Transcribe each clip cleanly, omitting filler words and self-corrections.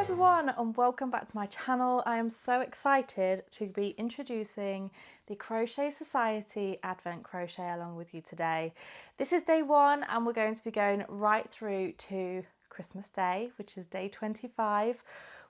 everyone and welcome back to my channel. I am so excited to be introducing the Crochet Society Advent Crochet along with you today. This is day 1 and we're going to be going right through to Christmas Day, which is day 25.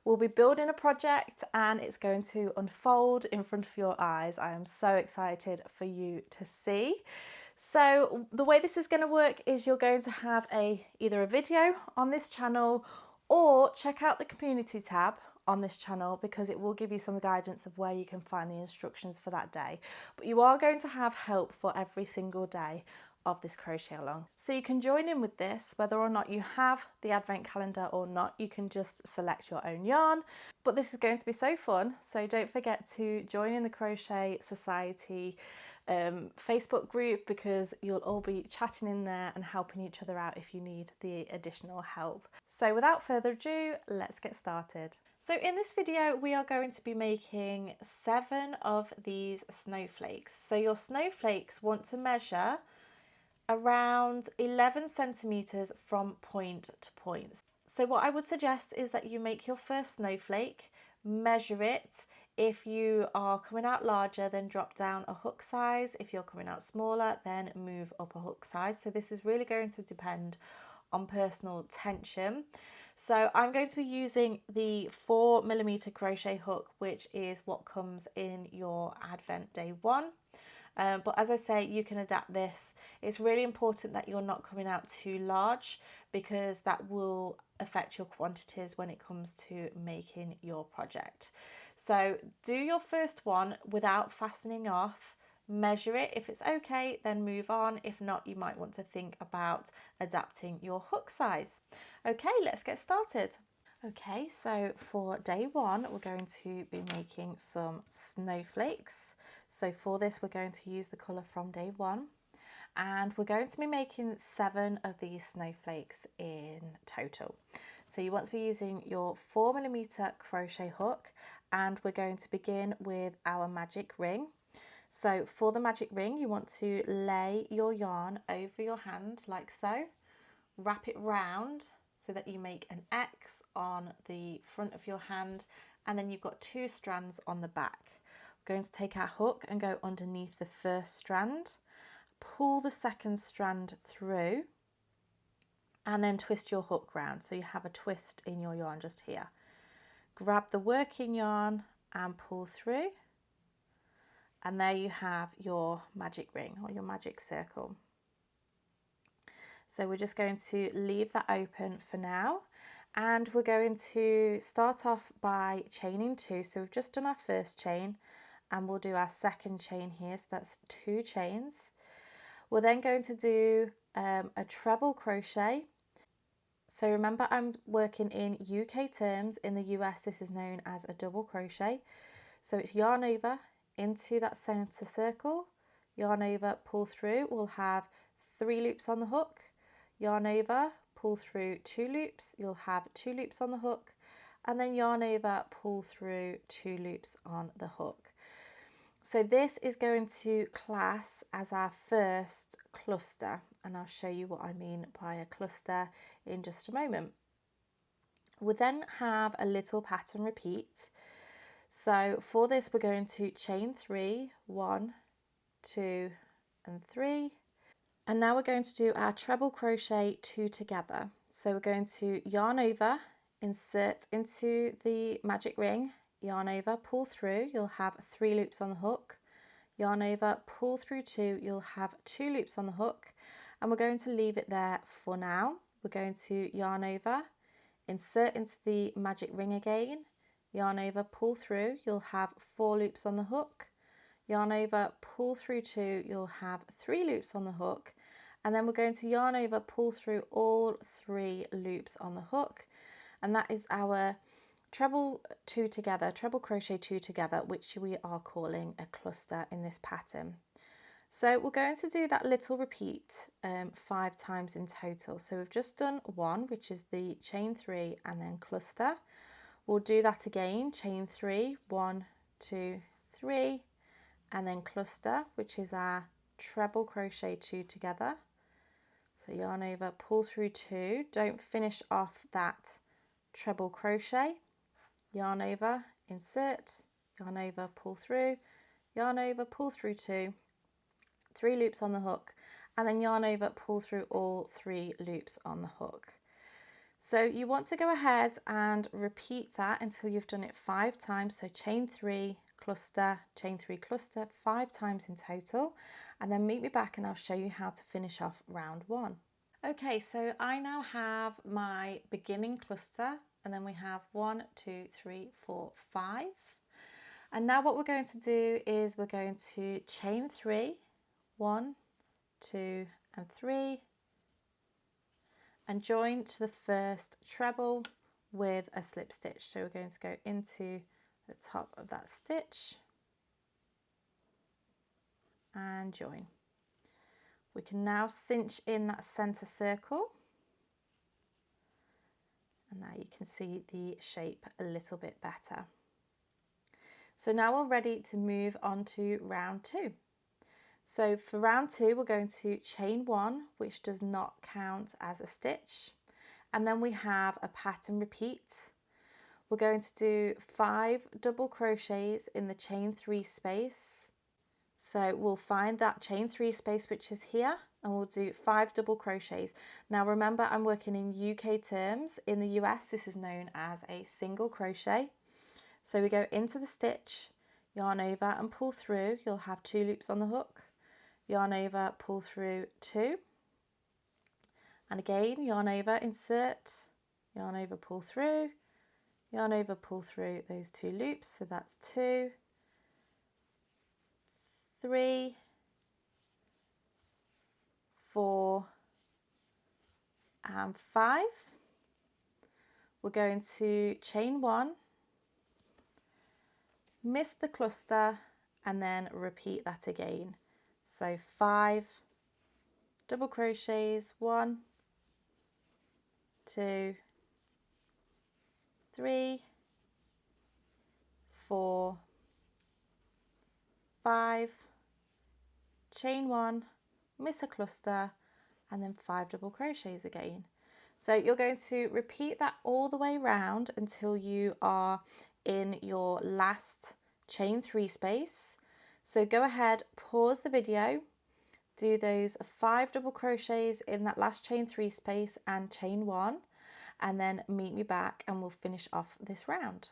We'll be building a project and it's going to unfold in front of your eyes. I am so excited for you to see. So the way this is going to work is you're going to have either a video on this channel or check out the community tab on this channel because it will give you some guidance of where you can find the instructions for that day. But you are going to have help for every single day of this crochet along. So you can join in with this whether or not you have the advent calendar or not. You can just select your own yarn. But this is going to be so fun, so don't forget to join in the Crochet Society Facebook group because you'll all be chatting in there and helping each other out if you need the additional help. So without further ado, let's get started. So in this video we are going to be making 7 of these snowflakes. So your snowflakes want to measure around 11 centimeters from point to point. So what I would suggest is that you make your first snowflake, measure it. If you are coming out larger, then drop down a hook size. If you're coming out smaller, then move up a hook size. So this is really going to depend on personal tension. So I'm going to be using the 4mm crochet hook, which is what comes in your Advent Day 1. But as I say, you can adapt this. It's really important that you're not coming out too large because that will affect your quantities when it comes to making your project. So do your first one without fastening off, measure it. If it's okay, then move on. If not, you might want to think about adapting your hook size. Okay, let's get started. Okay, so for day 1, we're going to be making some snowflakes. So for this, we're going to use the colour from day 1. And we're going to be making 7 of these snowflakes in total. So you want to be using your 4mm crochet hook and we're going to begin with our magic ring. So for the magic ring, you want to lay your yarn over your hand like so, wrap it round so that you make an X on the front of your hand and then you've got 2 strands on the back. We're going to take our hook and go underneath the first strand, pull the second strand through and then twist your hook round so you have a twist in your yarn just here. Grab the working yarn and pull through and there you have your magic ring or your magic circle. So we're just going to leave that open for now and we're going to start off by chaining 2. So we've just done our first chain and we'll do our second chain here, so that's 2 chains. We're then going to do a treble crochet. So remember, I'm working in UK terms. In the US this is known as a double crochet. So it's yarn over into that center circle, yarn over, pull through. We'll have 3 loops on the hook, yarn over, pull through 2 loops, you'll have 2 loops on the hook, and then yarn over, pull through 2 loops on the hook. So this is going to class as our first cluster and I'll show you what I mean by a cluster in just a moment. We'll then have a little pattern repeat. So for this we're going to chain 3, 1, 2 and 3. And now we're going to do our treble crochet 2 together. So we're going to yarn over, insert into the magic ring, yarn over, pull through, you'll have 3 loops on the hook, yarn over, pull through 2, you'll have 2 loops on the hook, and we're going to leave it there for now. We're going to yarn over, insert into the magic ring again, yarn over, pull through, you'll have 4 loops on the hook, yarn over, pull through 2, you'll have 3 loops on the hook, and then we're going to yarn over, pull through all 3 loops on the hook, and that is our treble 2 together, treble crochet 2 together, which we are calling a cluster in this pattern. So we're going to do that little repeat 5 times in total. So we've just done 1, which is the chain 3 and then cluster. We'll do that again, chain 3, 1, 2, 3, and then cluster, which is our treble crochet 2 together. So yarn over, pull through 2, don't finish off that treble crochet, yarn over, insert, yarn over, pull through, yarn over, pull through 2, 3 loops on the hook, and then yarn over, pull through all 3 loops on the hook. So you want to go ahead and repeat that until you've done it 5 times. So chain 3, cluster, chain 3, cluster, 5 times in total, and then meet me back and I'll show you how to finish off round 1. Okay, so I now have my beginning cluster, and then we have 1, 2, 3, 4, 5. And now what we're going to do is we're going to chain 3, 1, 2 and 3, and join to the first treble with a slip stitch. So we're going to go into the top of that stitch and join. We can now cinch in that center circle, and now you can see the shape a little bit better. So now we're ready to move on to round 2. So for round 2, we're going to chain 1, which does not count as a stitch, and then we have a pattern repeat. We're going to do 5 double crochets in the chain 3 space. So we'll find that chain 3 space which is here, and we'll do 5 double crochets. Now remember, I'm working in UK terms. In the US this is known as a single crochet. So we go into the stitch, yarn over and pull through. You'll have 2 loops on the hook, yarn over, pull through 2, and again yarn over, insert, yarn over, pull through, yarn over, pull through those 2 loops. So that's 2, 3, 4 and 5. We're going to chain 1, miss the cluster, and then repeat that again. So 5 double crochets, 1, 2, 3, 4, 5, chain 1, miss a cluster, and then 5 double crochets again. So you're going to repeat that all the way round until you are in your last chain 3 space. So go ahead, pause the video, do those 5 double crochets in that last chain 3 space and chain 1, and then meet me back and we'll finish off this round.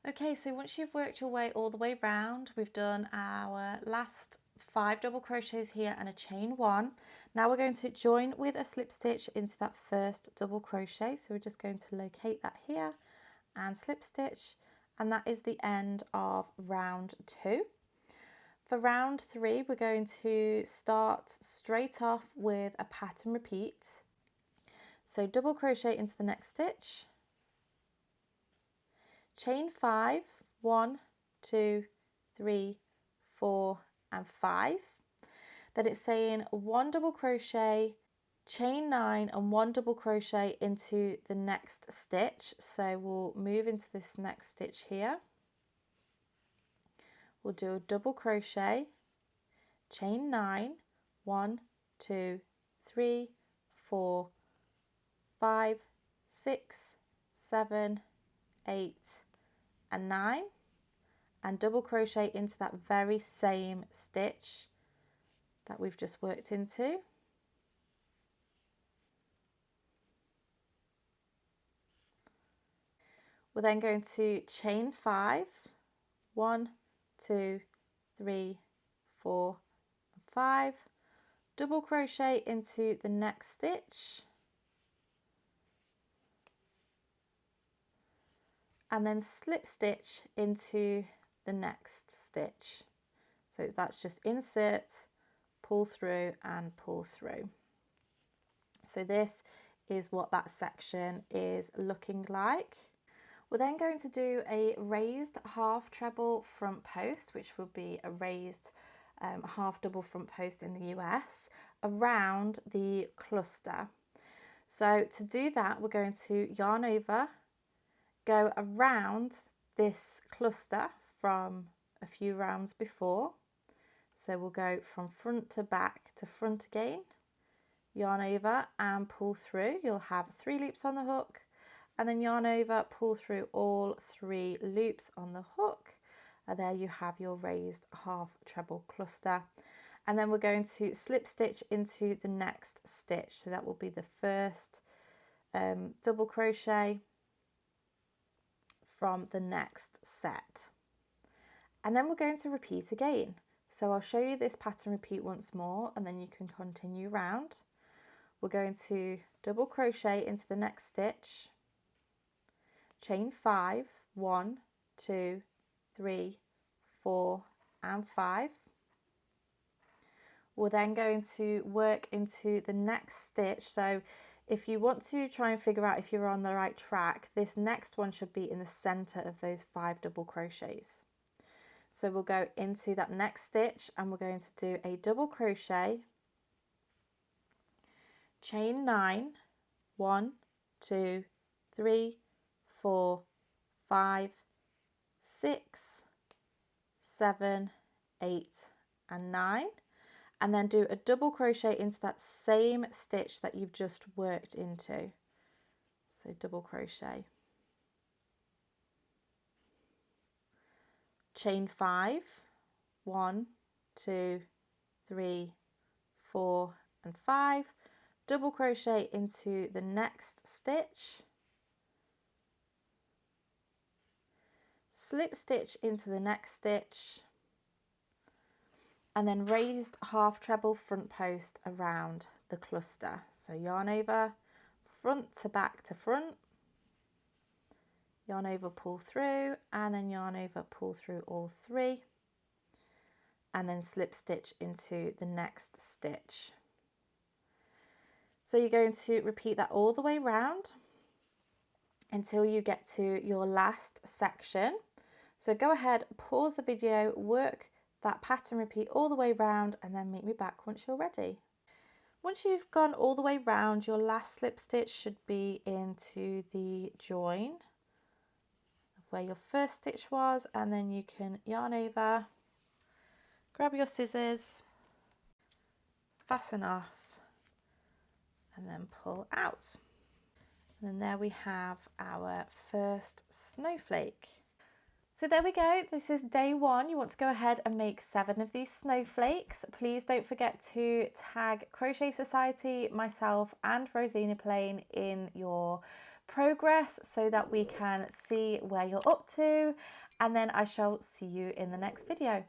Okay, so once you've worked your way all the way round, we've done our last 5 double crochets here and a chain 1. Now we're going to join with a slip stitch into that first double crochet. So we're just going to locate that here and slip stitch, and that is the end of round 2. For round 3, we're going to start straight off with a pattern repeat. So double crochet into the next stitch, chain 5, 1, 2, 3, 4 and 5. Then it's saying 1 double crochet, chain 9 and 1 double crochet into the next stitch. So we'll move into this next stitch here. We'll do a double crochet, chain 9, 1, 2, 3, 4, 5, 6, 7, 8 and 9, and double crochet into that very same stitch that we've just worked into. We're then going to chain 5, 1, 2, 3, 4 and 5, double crochet into the next stitch, and then slip stitch into the next stitch. So that's just insert, pull through and pull through. So this is what that section is looking like. We're then going to do a raised half treble front post, which will be a raised half double front post in the US, around the cluster. So to do that, we're going to yarn over, go around this cluster from a few rounds before. So we'll go from front to back to front again, yarn over and pull through. You'll have 3 loops on the hook, and then yarn over, pull through all 3 loops on the hook, and there you have your raised half treble cluster. And then we're going to slip stitch into the next stitch, so that will be the first double crochet from the next set. And then we're going to repeat again. So I'll show you this pattern repeat once more, and then you can continue round. We're going to double crochet into the next stitch, chain 5, 1, 2, 3, 4 and 5. We're then going to work into the next stitch. So if you want to try and figure out if you're on the right track, this next one should be in the center of those 5 double crochets. So we'll go into that next stitch and we're going to do a double crochet, chain 9, 1, 2, 3, 4, 5, 6, 7, 8 and 9, and then do a double crochet into that same stitch that you've just worked into. So double crochet, chain 5, 1, 2, 3, 4 and 5, double crochet into the next stitch, slip stitch into the next stitch, and then raised half treble front post around the cluster. So yarn over, front to back to front, yarn over, pull through, and then yarn over, pull through all 3, and then slip stitch into the next stitch. So you're going to repeat that all the way round until you get to your last section. So go ahead, pause the video, work that pattern repeat all the way round, and then meet me back once you're ready. Once you've gone all the way round, your last slip stitch should be into the join of where your first stitch was, and then you can yarn over, grab your scissors, fasten off, and then pull out. And then there we have our first snowflake. So there we go, this is day 1. You want to go ahead and make 7 of these snowflakes. Please don't forget to tag Crochet Society, myself and Rosina Plain in your progress so that we can see where you're up to, and then I shall see you in the next video.